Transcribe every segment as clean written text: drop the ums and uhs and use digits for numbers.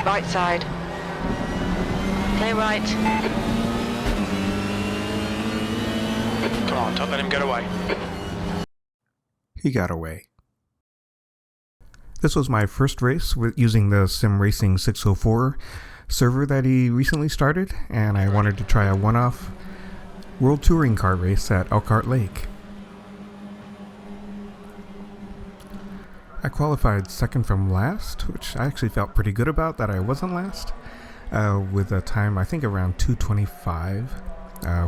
Right side. Clear right. Come on, don't let him get away. He got away. This was my first race with using the Sim Racing 604 server that he recently started, and I wanted to try a one-off World Touring Car race at Elkhart Lake. I qualified second from last, which I actually felt pretty good about that I wasn't last, with a time I think around 2:25,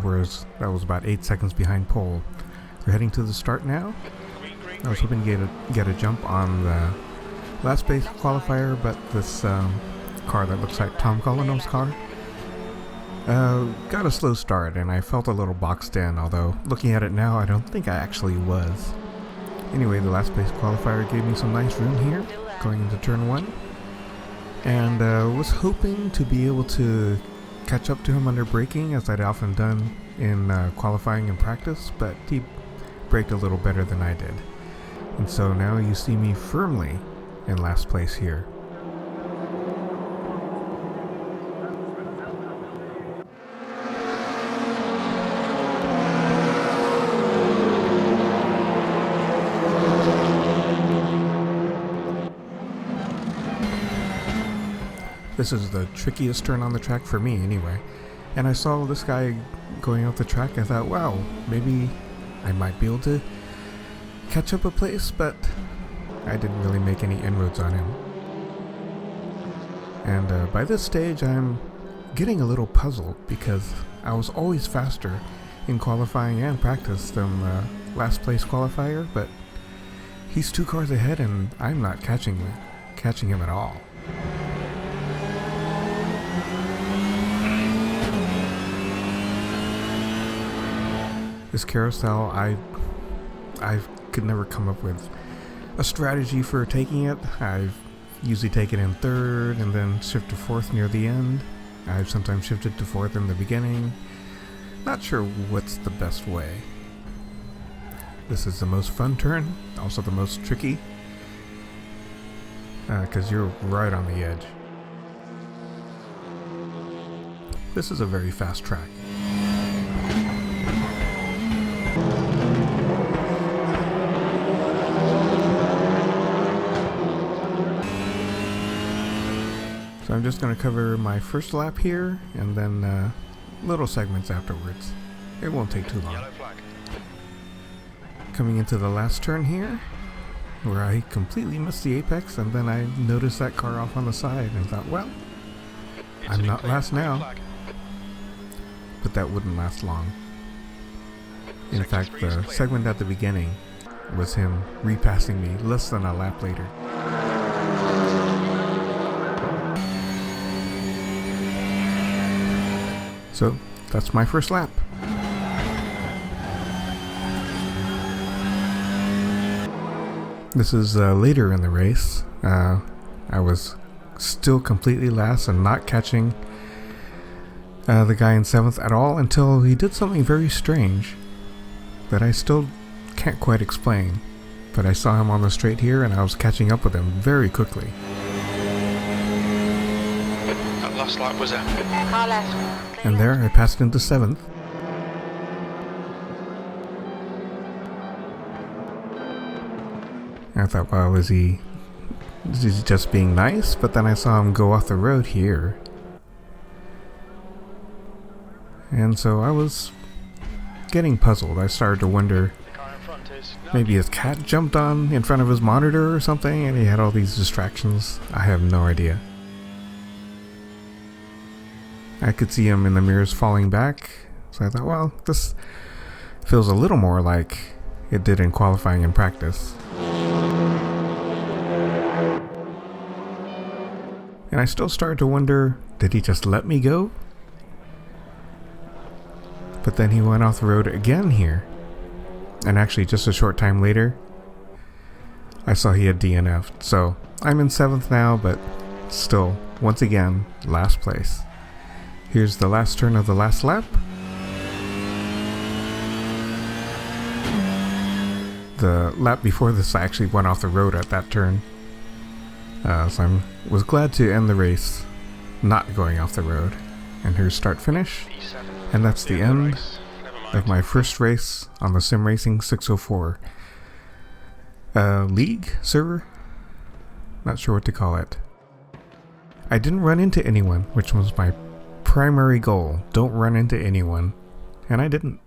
whereas that was about 8 seconds behind pole. We're heading to the start now. I was hoping to get a jump on the last place qualifier, but this car that looks like Tom Colino's car got a slow start, and I felt a little boxed in, although looking at it now I don't think I actually was. Anyway, the last place qualifier gave me some nice room here going into turn 1, and was hoping to be able to catch up to him under braking, as I'd often done in qualifying and practice, but he braked a little better than I did. And so now you see me firmly in last place here. This is the trickiest turn on the track for me anyway. And I saw this guy going out the track. I thought, wow, maybe I might be able to catch up a place, but I didn't really make any inroads on him. And by this stage I'm getting a little puzzled, because I was always faster in qualifying and practice than the last place qualifier, but he's 2 cars ahead and I'm not catching him at all. This carousel, I could never come up with a strategy for taking it. I've usually taken in third and then shift to fourth near the end. I've sometimes shifted to fourth in the beginning. Not sure what's the best way. This is the most fun turn, also the most tricky, because you're right on the edge. This is a very fast track. So I'm just going to cover my first lap here, and then little segments afterwards. It won't take too long. Coming into the last turn here, where I completely missed the apex, and then I noticed that car off on the side and thought, well, I'm not last now. But that wouldn't last long. In fact, the segment at the beginning was him repassing me less than a lap later. So that's my first lap. This is later in the race. I was still completely last and not catching the guy in 7th at all until he did something very strange that I still can't quite explain. But I saw him on the straight here and I was catching up with him very quickly. That last lap was a Car left. And there I passed into 7th. I thought, well, is he just being nice? But then I saw him go off the road here. And so I was getting puzzled. I started to wonder, maybe his cat jumped on in front of his monitor or something and he had all these distractions. I have no idea. I could see him in the mirrors falling back, so I thought, well, this feels a little more like it did in qualifying and practice. And I still started to wonder, did he just let me go? But then he went off the road again here. And actually just a short time later, I saw he had DNF'd. So I'm in 7th now, but still, once again, last place. Here's the last turn of the last lap. The lap before this, I actually went off the road at that turn. So I was glad to end the race not going off the road. And here's start finish. And that's the end of my first race on the Sim Racing 604 league server. Not sure what to call it. I didn't run into anyone, which was my primary goal. Don't run into anyone. And I didn't.